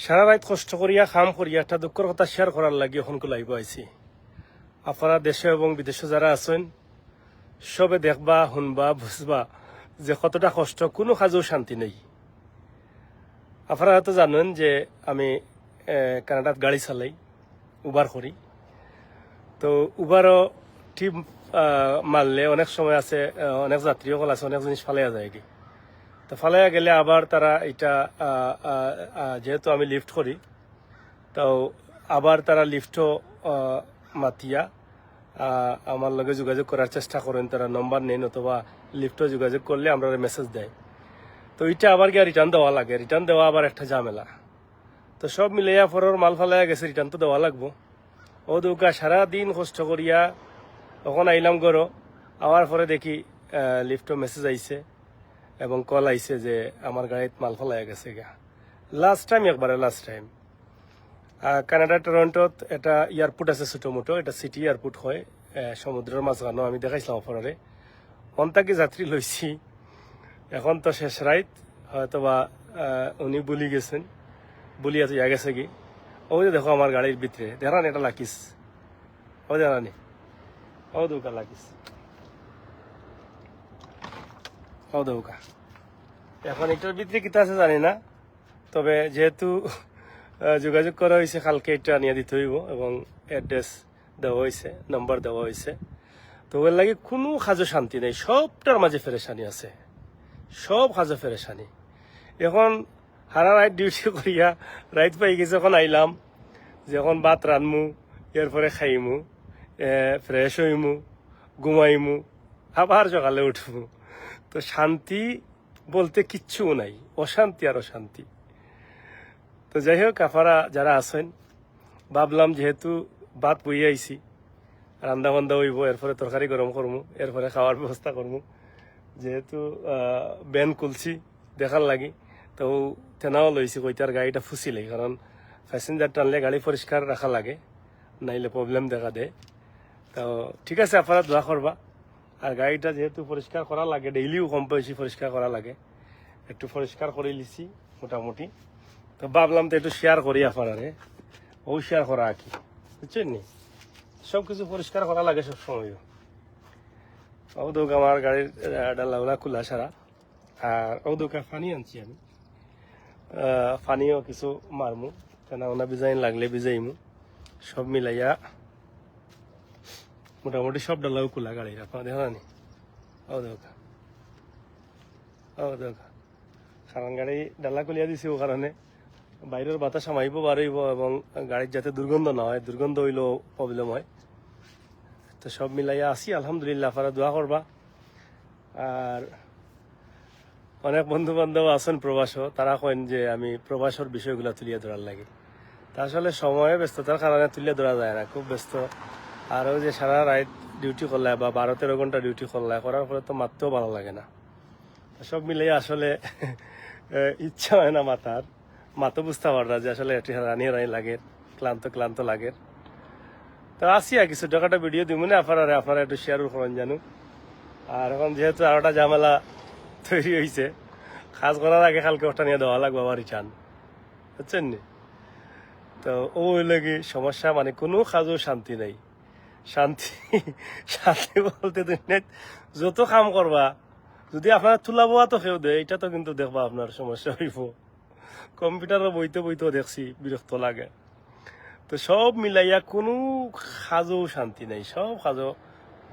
সারা রাত কষ্ট করিয়া খাম করিয়া একটা দুঃখের কথা শেয়ার করার লাগে এখন লাইব আইছি। আপনারা দেশে এবং বিদেশে যারা আছেন সবে দেখবা শুনবা বুঝবা যে কতটা কষ্ট, কোনো কাজেও শান্তি নেই। আপনারা হয়তো জানেন যে আমি কানাডাত গাড়ি চালাই, উবার করি। তো উবারও টিপ মারলে অনেক সময় আছে, অনেক যাত্রীসকল আছে, অনেক জিনিস ফালাইয়া যায় কি। তো ফালাইয়া গেলে আবার তারা এটা যেহেতু আমি লিফট করি, তো আবার তারা লিফটও মাতিয়া আমার লগে যোগাযোগ করার চেষ্টা করেন। তারা নম্বর নেন অথবা লিফটও যোগাযোগ করলে আমরা মেসেজ দেয়। তো এটা আবার গিয়ে রিটার্ন দেওয়া লাগে, রিটার্ন দেওয়া আবার একটা ঝামেলা। তো সব মিলাইয়া ফরর মাল ফালাইয়া গেছে, রিটার্ন তো দেওয়া লাগবো। ও দৌকা সারাদিন কষ্ট করিয়া তখন আইলাম গরো, আওয়ার পরে দেখি লিফটও মেসেজ আইছে এবং কল আইছে যে আমার গাড়িতে মাল ফালাইয়া গেছে গা। লাস্ট টাইম কানাডা টরন্টোত এটা এয়ারপোর্ট আছে ছোটো মোটো, এটা সিটি এয়ারপোর্ট হয় সমুদ্রের মাঝখানো। আমি দেখাইছিলাম অফারে অন্তাকে যাত্রী লইছি। এখন তো শেষ রাইত, হয়তো বা উনি বলি গেছেন, বলিয়া তো গেছে কি। ও যে দেখো আমার গাড়ির ভিতরে দেখান এটা লাকিস, ও জানানি ও দৌকা লাকিস, ও দৌকা। এখন এটার ভিতরে কিতা আছে জানি না, তবে যেহেতু যোগাযোগ করা হয়েছে কালকে এটা আনিয়ে দিতে হইব এবং অ্যাড্রেস দেওয়া হয়েছে, নাম্বার দেওয়া হয়েছে। তো ওর লাগে কোনো কাজও শান্তি নেই, সবটার মাঝে ফেরেশানি আছে, সব কাজে ফেরেশানি। এখন হারা রাইট ডিউটি করিয়া রাইত পাই গেছে, এখন আইলাম যে এখন ভাত রানমু, এরপরে খাইমু, ফ্রেশ হইমু, ঘুমাইমু, আবার সকালে উঠবো। তো শান্তি বলতে কিচ্ছু নাই, অশান্তি আর অশান্তি। তো যাই হোক, আপনারা যারা আছেন, ভাবলাম যেহেতু ভাত বইয়ে আইছি, রান্দা বান্দা হইব, এরপরে তরকারি গরম করমু, এরপরে খাওয়ার ব্যবস্থা করমু। যেহেতু ব্যান খুলছি দেখার লাগি, তো তেনাও লইছি কইতার গাড়িটা ফুসিলে, কারণ প্যাসেঞ্জার টানলে গাড়ি পরিষ্কার রাখা লাগে, নাইলে প্রবলেম দেখা দেয়। তো ঠিক আছে, আপনারা দোয়া করবা। আর গাড়িটা যেহেতু পরিষ্কার করা লাগে, ডেইলিও কম বেশি পরিষ্কার করা লাগে, একটু পরিষ্কার করে লিছি মোটামুটি। তো ভাবলাম তো একটু শেয়ার করি আপনারে, ও শেয়ার করা আর কি, বুঝছেন নি। সব কিছু পরিষ্কার করা লাগে সব সময়। ও দোক আমার গাড়ির ডালাগুলা খোলা সারা। আর ও দোকা ফানি আনছি আমি, ফানিও কিছু মারমু, কেন ওনা বিজাইন লাগলে বিজাইমু। সব মিলাইয়া মোটামুটি সব ডালাও খোলা গাড়ির, আপনার দেখা নি। ও দোকা, ও দোকা, কারণ গাড়ি ডালা খুলিয়া দিছি ও কারণে বাইরের বাতাস আমাইব বাড়াইব এবং গাড়ির যাতে দুর্গন্ধ না হয়, দুর্গন্ধ হইলেও প্রবলেম হয়। তো সব মিলাইয়া আসি আলহামদুলিল্লাহ, আপনারা দোয়া করবা। আর অনেক বন্ধু বান্ধব আছেন প্রবাসও, তারা কেন যে আমি প্রবাসের বিষয়গুলো তুলিয়া ধরার লাগে। তা আসলে সময়ে ব্যস্ততার কারণে তুলিয়া ধরা যায় না, খুব ব্যস্ত। আরও যে সারা রাত ডিউটি করলায় বা 12-13 ঘন্টা ডিউটি করলায়, করার ফলে তো মারতেও ভালো লাগে না। সব মিলিয়ে আসলে ইচ্ছা হয় না মাতো বুঝতে পাররা যে আসলে একটু রানি লাগে, ক্লান্ত লাগে। তো আসি আর কিছু টাকাটা ভিডিও দিব না আপনারা একটু শেয়ারও করেন জানু। আর এখন যেহেতু আরোটা ঝামেলা তৈরি হয়েছে, কাজ করার আগে কালকে ওটা নিয়ে দেওয়া লাগবে আবার রিটার্ন, বুঝছেন নি। তো ওই লাগে সমস্যা, মানে কোনো কাজও শান্তি নেই। শান্তি বলতে দুনিয়াত যত কাম করবা, যদি আপনার তুলা বোয়া তো খেয়েও দেয়, এটা তো কিন্তু দেখবা আপনার সমস্যা হইব। কম্পিউটারে বইতেও দেখছি বিরক্ত লাগে। তো সব মিলাইয়া কোনো কাজও শান্তি নেই, সব কাজও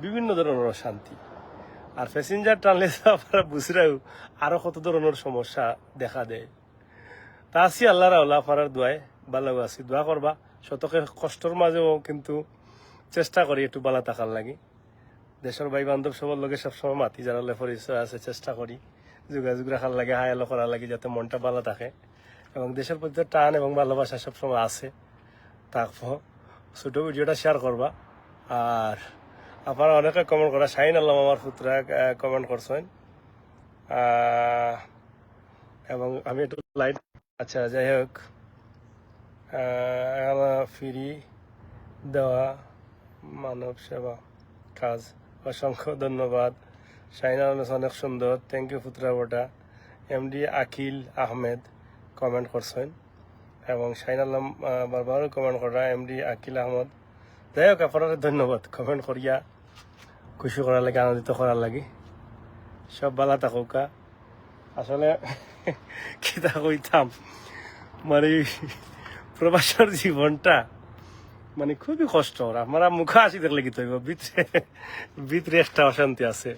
বিভিন্ন ধরনের শান্তি। আর প্যাসেঞ্জার টানলে আপনারা বুঝরাও আরো কত ধরনের সমস্যা দেখা দেয়। তা আছি আল্লাহর আল্লাহ আপনার দোয়ায় ভালো আছি, দোয়া করবা। শতকে কষ্টর মাঝেও কিন্তু চেষ্টা করি একটু ভালো থাকার লাগে। দেশের ভাই বান্ধব সবার লগে সবসময় মাতি যারা পরিচয় আছে, চেষ্টা করি যোগাযোগ রাখার লাগে, হায়ালো করার লাগে, যাতে মনটা ভালো থাকে এবং দেশের প্রতি টান এবং ভালোবাসা সবসময় আছে। থাকবো ছোট ভিডিওটা শেয়ার করবা। আর আপনারা অনেকে কমেন্ট করা, শাহিন আলম আমার পুত্রা কমেন্ট করছেন, এবং আমি একটু লাইট। আচ্ছা যাই হোক, ফ্রি দেওয়া মানব সেবা কাজ, অসংখ্য ধন্যবাদ। শাহিন আলম অনেক সুন্দর, থ্যাংক ইউ পুত্রা বটা। এমডি আকিল আহমেদ কমেন্ট করছেন, এবং শাইন আলম বারবার কমেন্ট করা, এমডি আকিল আহমদ। যাই হোক, আপনার ধন্যবাদ কমেন্ট করিয়া খুশি করার লাগে, আনন্দিত করার লাগে। সব বালা থাকুকা। আসলে কিতা কইতাম, মানে প্রবাসের জীবনটা মানে খুবই কষ্ট। আমরা মুখে হাসি দেখলে কি তৈব, ভিতরে ভিতরে একটা অশান্তি আছে।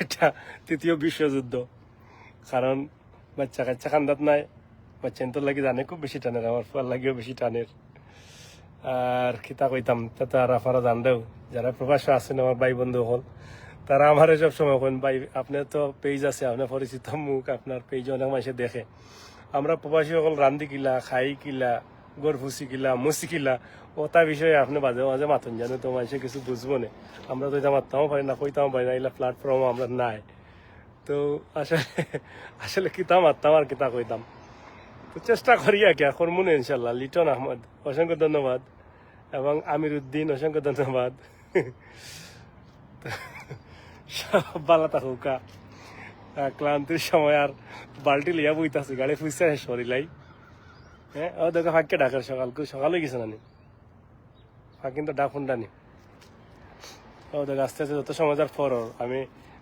এটা তৃতীয় বিশ্বযুদ্ধ। কারণ বাচ্চা কাচ্চা খান্দাত নাই, বাচ্চা তো লাগে জানে খুব বেশি টানের, আমার ফুয়ার লাগেও বেশি টানের। আর কিতা কইতাম, তাতে আর আপনারা জানলেও যারা প্রবাসে আছেন আমার ভাই বন্ধু হল, তারা আমার সব সময় কোন ভাই আপনার তো পেজ আছে, আপনার পরিচিত মুখ, আপনার পেজে অনেক মানুষে দেখে। আমরা প্রবাসী সকল রান্ধি কিলা, খাই কিলা, গড় ফুসি কিলা, মুসি কিলা, ওটা বিষয়ে আপনি মাঝে মাঝে মাতুন, জানে তো মানুষে কিছু বুঝবো না। আমরা তো এটা মারতামও পারি না, কইতামও পারি না, এগুলা প্ল্যাটফর্মও আমরা নাই। তো আসলে আসলে কিতা মারতাম আর কিতা কইতাম। তো চেষ্টা করি আর কি, এখন মনে ইনশাল্লাহ। লিটন আহমদ অসংখ্য ধন্যবাদ, এবং আমির উদ্দিন অসংখ্য ধন্যবাদ। সব বালা থাকুকা। ক্লান্তির সময় আর বাল্টি লিয়া বইতাছি, গাড়ি ফুসছে সরিলাই। হ্যাঁ, ও দেখো ফাঁকে ডাকার সকাল হয়ে গেছে নানি, ফাঁকিন তো ডাক ফোনটা নি। ও দেখো আস্তে আস্তে যত সময় যার ফরর, আমি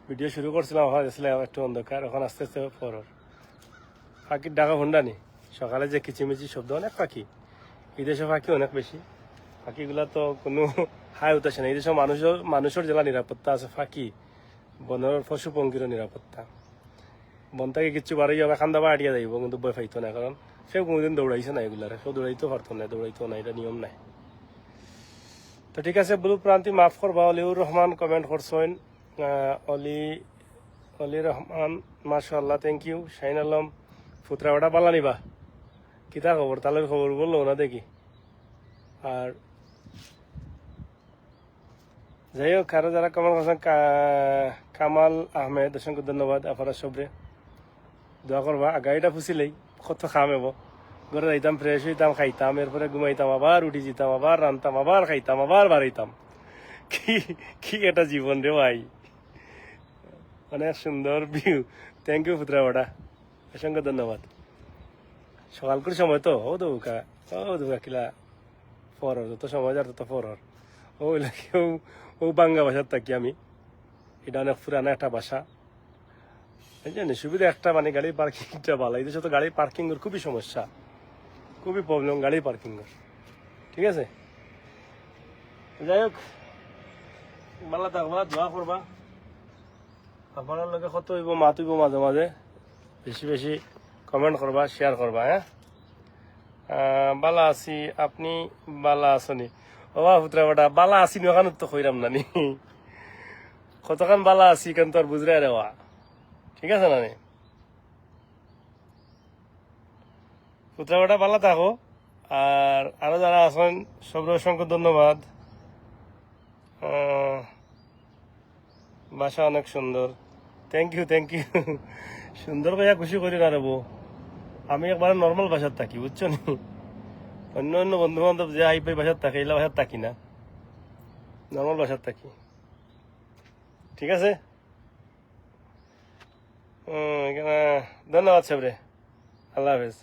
ভিডিও শুরু করছিলাম, একটু অন্ধকার, এখন আস্তে আস্তে ফরর। পাখির ডাকা ফোনটা নি, সকালে যে কিচিমিচি শব্দ, অনেক পাখি। এই দেশে পাখি অনেক বেশি। পাখিগুলা তো কোনো হাই উঠেছে না। এই দেশে মানুষের জেলা নিরাপত্তা আছে, পাখি বনের পশু পঙ্খিরও নিরাপত্তা। বন থেকে কিচ্ছু বাড়ি যাবে, খান্দা বা আটিয়া যাইব, কিন্তু বই পাইতো না, কারণ সেও কোনোদিন দৌড়াইছে না এগুলারে, সেও দৌড়াইতেও পারতো না, দৌড়াইতো না, এটা নিয়ম নাই। তো ঠিক আছে, ব্লু প্রান্তি মাফ করবা। অলিউর রহমান কমেন্ট করছেন, অলি রহমান মাশাআল্লাহ, থ্যাংক ইউ। শাইন আলম ফুতরাওয়াটা পালা নিবা, কিতা খবর, তালের খবর বললো না দেখি। আর যাই হোক, আরো যারা কমেন্ট করছেন, কামাল আহমেদ অসংখ্য ধন্যবাদ। আপনারা সবরে দোয়া করবা, গাড়িটা ফুসিলেই কত খাম হবো। ঘরে যাইতাম, ফ্রেশ হইতাম, খাইতাম, এরপরে ঘুমাইতাম, আবার উঠি যেতাম, আবার রানতাম, আবার খাইতাম, আবার বাড়াইতাম। কি কি একটা জীবন রে ভাই, অনেক সুন্দর ভিউ। থ্যাংক ইউ ফুতরাওয়াটা, অসংখ্য ধন্যবাদ। সকালকুর সময় তো ও দৌকা কিলা ফরর, যত সময় যার তত ফরর। ও লাগে ও বাঙ্গা ভাষার থাকি আমি। এটা অনেক পুরানো একটা ভাষা, এই জন্য সুবিধা একটা, মানে গাড়ির পার্কিংটা ভালো। এই দেশে তো গাড়ির পার্কিং এর খুবই সমস্যা, খুবই প্রবলেম গাড়ির পার্কিং এর। ঠিক আছে, যাই হোক, ভালো থাকবা, দোয়া করবা। আপনার লগে কত হইব, মাত হইব মাঝে মাঝে, বেশি বেশি কমেন্ট করবা, শেয়ার করবা। হ্যাঁ, বালা আছি, আপনি বালা আসনি? ও পুত্রা বেটা, বালা আসিনি ওখানে তো কইরাম নানি, কতক্ষণ বালা আছি কেন তোর বুঝরে রেওয়া। ঠিক আছে নানি, পুত্রা বেটা বালা থাকো। আর আরো যারা আছেন সব অসংখ্য ধন্যবাদ। বাসা অনেক সুন্দর, থ্যাংক ইউ থ্যাংক ইউ। সুন্দর ভাইয়া খুশি করি না রেবো, আমি একবার নর্মাল বাসার থাকি, বুঝছো নি। অন্য অন্য বন্ধু বান্ধব যে হাইপাই বাসার থাকে, এগুলা বাসার থাকি না, নর্মাল বাসার থাকি। ঠিক আছে, ধন্যবাদ সবরে, আল্লাহ হাফেজ।